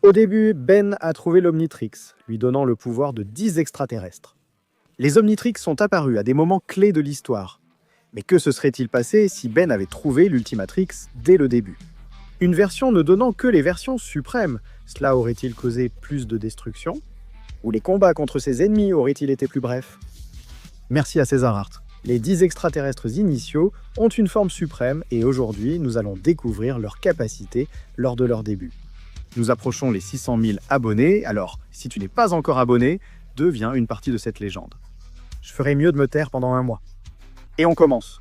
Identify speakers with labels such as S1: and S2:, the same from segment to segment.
S1: Au début, Ben a trouvé l'Omnitrix, lui donnant le pouvoir de 10 extraterrestres. Les Omnitrix sont apparus à des moments clés de l'histoire. Mais que se serait-il passé si Ben avait trouvé l'Ultimatrix dès le début? Une version ne donnant que les versions suprêmes, cela aurait-il causé plus de destruction? Ou les combats contre ses ennemis auraient-ils été plus brefs? Merci à César Hart. Les 10 extraterrestres initiaux ont une forme suprême et aujourd'hui, nous allons découvrir leurs capacités lors de leur début. Nous approchons les 600 000 abonnés, alors si tu n'es pas encore abonné, deviens une partie de cette légende. Je ferais mieux de me taire pendant un mois. Et on commence.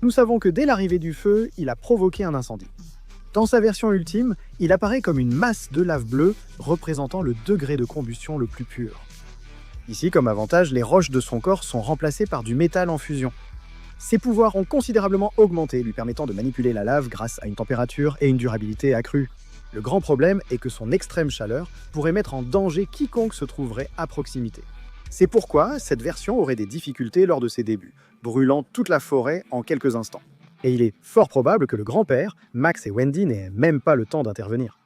S1: Nous savons que dès l'arrivée du feu, il a provoqué un incendie. Dans sa version ultime, il apparaît comme une masse de lave bleue représentant le degré de combustion le plus pur. Ici, comme avantage, les roches de son corps sont remplacées par du métal en fusion. Ses pouvoirs ont considérablement augmenté, lui permettant de manipuler la lave grâce à une température et une durabilité accrues. Le grand problème est que son extrême chaleur pourrait mettre en danger quiconque se trouverait à proximité. C'est pourquoi cette version aurait des difficultés lors de ses débuts, brûlant toute la forêt en quelques instants. Et il est fort probable que le grand-père, Max et Wendy n'aient même pas le temps d'intervenir.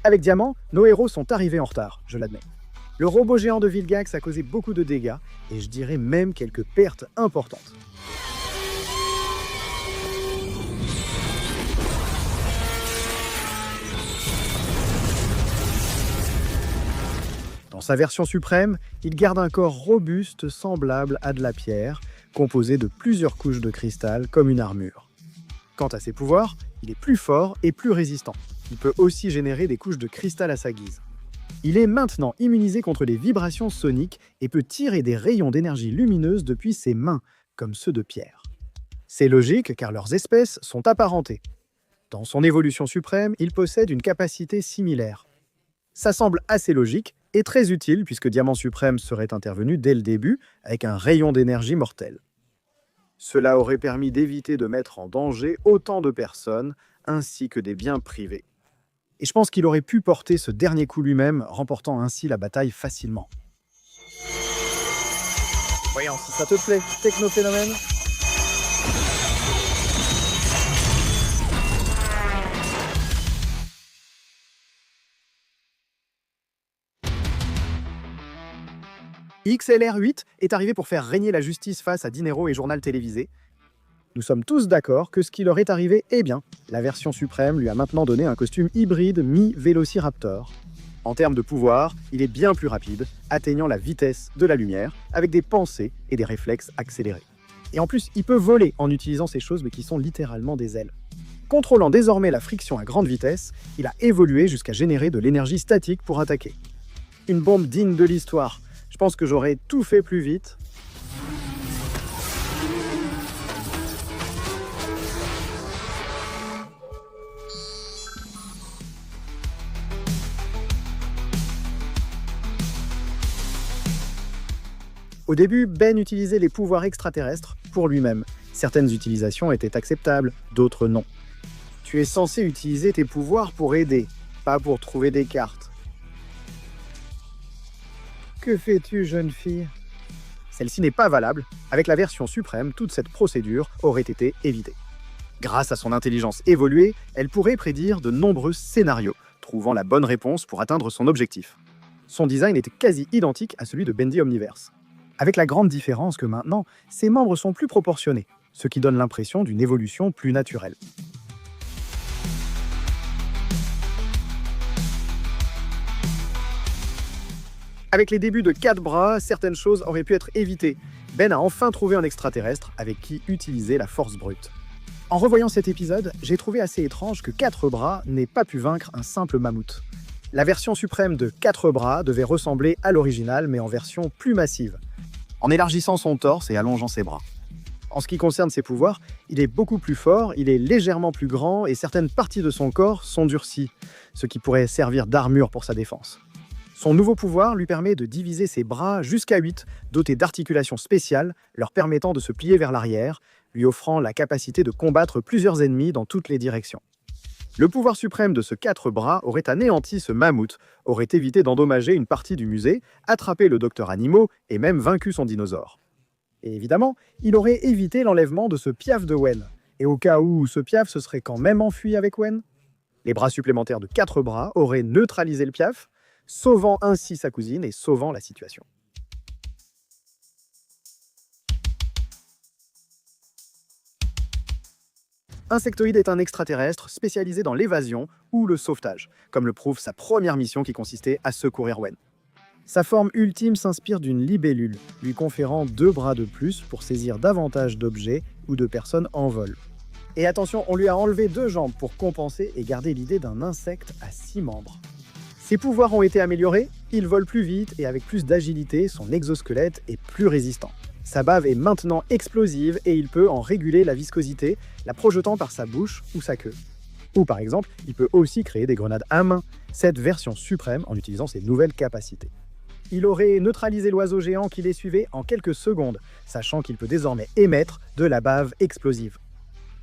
S1: Avec Diamant, nos héros sont arrivés en retard, je l'admets. Le robot géant de Vilgax a causé beaucoup de dégâts, et je dirais même quelques pertes importantes. Dans sa version suprême, il garde un corps robuste semblable à de la pierre, composé de plusieurs couches de cristal comme une armure. Quant à ses pouvoirs, il est plus fort et plus résistant. Il peut aussi générer des couches de cristal à sa guise. Il est maintenant immunisé contre les vibrations soniques et peut tirer des rayons d'énergie lumineuse depuis ses mains, comme ceux de pierre. C'est logique car leurs espèces sont apparentées. Dans son évolution suprême, il possède une capacité similaire. Ça semble assez logique et très utile puisque Diamant Suprême serait intervenu dès le début avec un rayon d'énergie mortel. Cela aurait permis d'éviter de mettre en danger autant de personnes ainsi que des biens privés. Et je pense qu'il aurait pu porter ce dernier coup lui-même, remportant ainsi la bataille facilement. Voyons si ça te plaît, Technophénomène. XLR8 est arrivé pour faire régner la justice face à Dinero et Journal télévisé. Nous sommes tous d'accord que ce qui leur est arrivé est bien. La version suprême lui a maintenant donné un costume hybride mi-Vélociraptor. En termes de pouvoir, il est bien plus rapide, atteignant la vitesse de la lumière, avec des pensées et des réflexes accélérés. Et en plus, il peut voler en utilisant ces choses mais qui sont littéralement des ailes. Contrôlant désormais la friction à grande vitesse, il a évolué jusqu'à générer de l'énergie statique pour attaquer. Une bombe digne de l'histoire. Je pense que j'aurais tout fait plus vite. Au début, Ben utilisait les pouvoirs extraterrestres pour lui-même. Certaines utilisations étaient acceptables, d'autres non. Tu es censé utiliser tes pouvoirs pour aider, pas pour trouver des cartes. Que fais-tu, jeune fille? Celle-ci n'est pas valable. Avec la version suprême, toute cette procédure aurait été évitée. Grâce à son intelligence évoluée, elle pourrait prédire de nombreux scénarios, trouvant la bonne réponse pour atteindre son objectif. Son design était quasi identique à celui de Bendy Omniverse. Avec la grande différence que maintenant, ses membres sont plus proportionnés, ce qui donne l'impression d'une évolution plus naturelle. Avec les débuts de 4 bras, certaines choses auraient pu être évitées. Ben a enfin trouvé un extraterrestre avec qui utiliser la force brute. En revoyant cet épisode, j'ai trouvé assez étrange que 4 bras n'aient pas pu vaincre un simple mammouth. La version suprême de 4 bras devait ressembler à l'original, mais en version plus massive, en élargissant son torse et allongeant ses bras. En ce qui concerne ses pouvoirs, il est beaucoup plus fort, il est légèrement plus grand et certaines parties de son corps sont durcies, ce qui pourrait servir d'armure pour sa défense. Son nouveau pouvoir lui permet de diviser ses bras jusqu'à 8, dotés d'articulations spéciales, leur permettant de se plier vers l'arrière, lui offrant la capacité de combattre plusieurs ennemis dans toutes les directions. Le pouvoir suprême de ce 4 bras aurait anéanti ce mammouth, aurait évité d'endommager une partie du musée, attrapé le docteur Animaux et même vaincu son dinosaure. Et évidemment, il aurait évité l'enlèvement de ce piaf de Wen. Et au cas où ce piaf se serait quand même enfui avec Wen, les bras supplémentaires de 4 bras auraient neutralisé le piaf, sauvant ainsi sa cousine et sauvant la situation. Insectoïde est un extraterrestre spécialisé dans l'évasion ou le sauvetage, comme le prouve sa première mission qui consistait à secourir Wen. Sa forme ultime s'inspire d'une libellule, lui conférant 2 bras de plus pour saisir davantage d'objets ou de personnes en vol. Et attention, on lui a enlevé 2 jambes pour compenser et garder l'idée d'un insecte à 6 membres. Ses pouvoirs ont été améliorés, il vole plus vite et avec plus d'agilité, son exosquelette est plus résistant. Sa bave est maintenant explosive et il peut en réguler la viscosité, la projetant par sa bouche ou sa queue. Ou par exemple, il peut aussi créer des grenades à main, cette version suprême en utilisant ses nouvelles capacités. Il aurait neutralisé l'oiseau géant qui les suivait en quelques secondes, sachant qu'il peut désormais émettre de la bave explosive.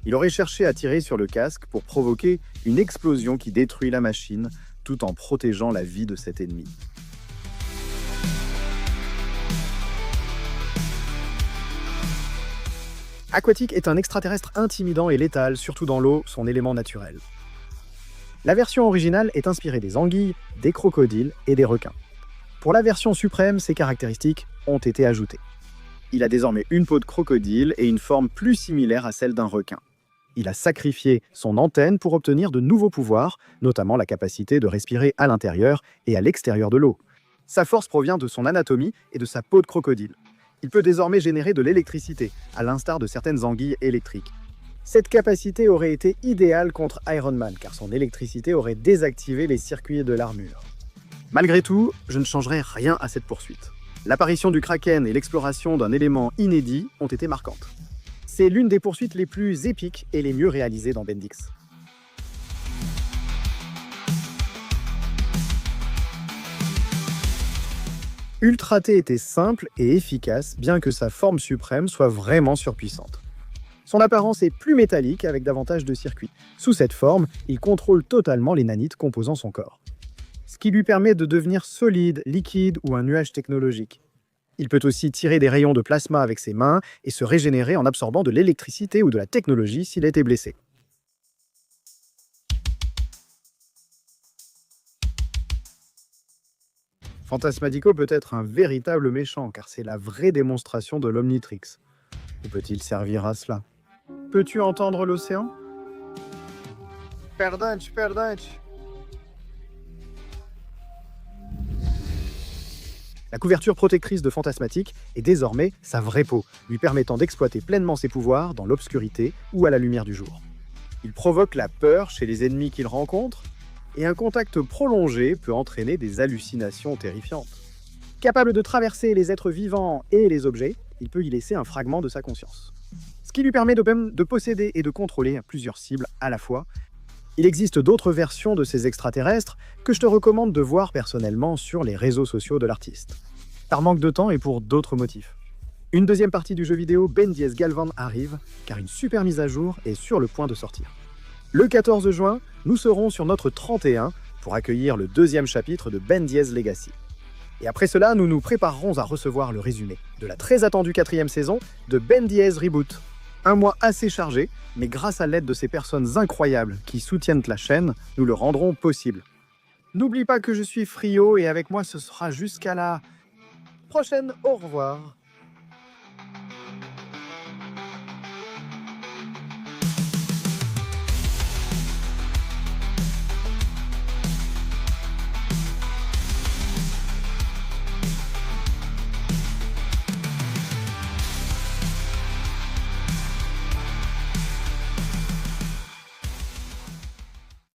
S1: Il aurait cherché à tirer sur le casque pour provoquer une explosion qui détruit la machine, tout en protégeant la vie de cet ennemi. Aquatic est un extraterrestre intimidant et létal, surtout dans l'eau, son élément naturel. La version originale est inspirée des anguilles, des crocodiles et des requins. Pour la version suprême, ces caractéristiques ont été ajoutées. Il a désormais une peau de crocodile et une forme plus similaire à celle d'un requin. Il a sacrifié son antenne pour obtenir de nouveaux pouvoirs, notamment la capacité de respirer à l'intérieur et à l'extérieur de l'eau. Sa force provient de son anatomie et de sa peau de crocodile. Il peut désormais générer de l'électricité, à l'instar de certaines anguilles électriques. Cette capacité aurait été idéale contre Iron Man, car son électricité aurait désactivé les circuits de l'armure. Malgré tout, je ne changerai rien à cette poursuite. L'apparition du Kraken et l'exploration d'un élément inédit ont été marquantes. C'est l'une des poursuites les plus épiques et les mieux réalisées dans Bendix. Ultra T était simple et efficace, bien que sa forme suprême soit vraiment surpuissante. Son apparence est plus métallique avec davantage de circuits. Sous cette forme, il contrôle totalement les nanites composant son corps, ce qui lui permet de devenir solide, liquide ou un nuage technologique. Il peut aussi tirer des rayons de plasma avec ses mains et se régénérer en absorbant de l'électricité ou de la technologie s'il était blessé. Fantasmatico peut être un véritable méchant, car c'est la vraie démonstration de l'Omnitrix. Ou peut-il servir à cela? Peux-tu entendre l'océan? Perdante. La couverture protectrice de Fantasmatique est désormais sa vraie peau, lui permettant d'exploiter pleinement ses pouvoirs dans l'obscurité ou à la lumière du jour. Il provoque la peur chez les ennemis qu'il rencontre, et un contact prolongé peut entraîner des hallucinations terrifiantes. Capable de traverser les êtres vivants et les objets, il peut y laisser un fragment de sa conscience. Ce qui lui permet de posséder et de contrôler plusieurs cibles à la fois. Il existe d'autres versions de ces extraterrestres que je te recommande de voir personnellement sur les réseaux sociaux de l'artiste. Par manque de temps et pour d'autres motifs. Une deuxième partie du jeu vidéo Ben 10 Galvan arrive, car une super mise à jour est sur le point de sortir. Le 14 juin, nous serons sur notre 31 pour accueillir le deuxième chapitre de Ben 10 Legacy. Et après cela, nous nous préparerons à recevoir le résumé de la très attendue 4e saison de Ben 10 Reboot. Un mois assez chargé, mais grâce à l'aide de ces personnes incroyables qui soutiennent la chaîne, nous le rendrons possible. N'oublie pas que je suis Frio et avec moi ce sera jusqu'à la prochaine. Au revoir.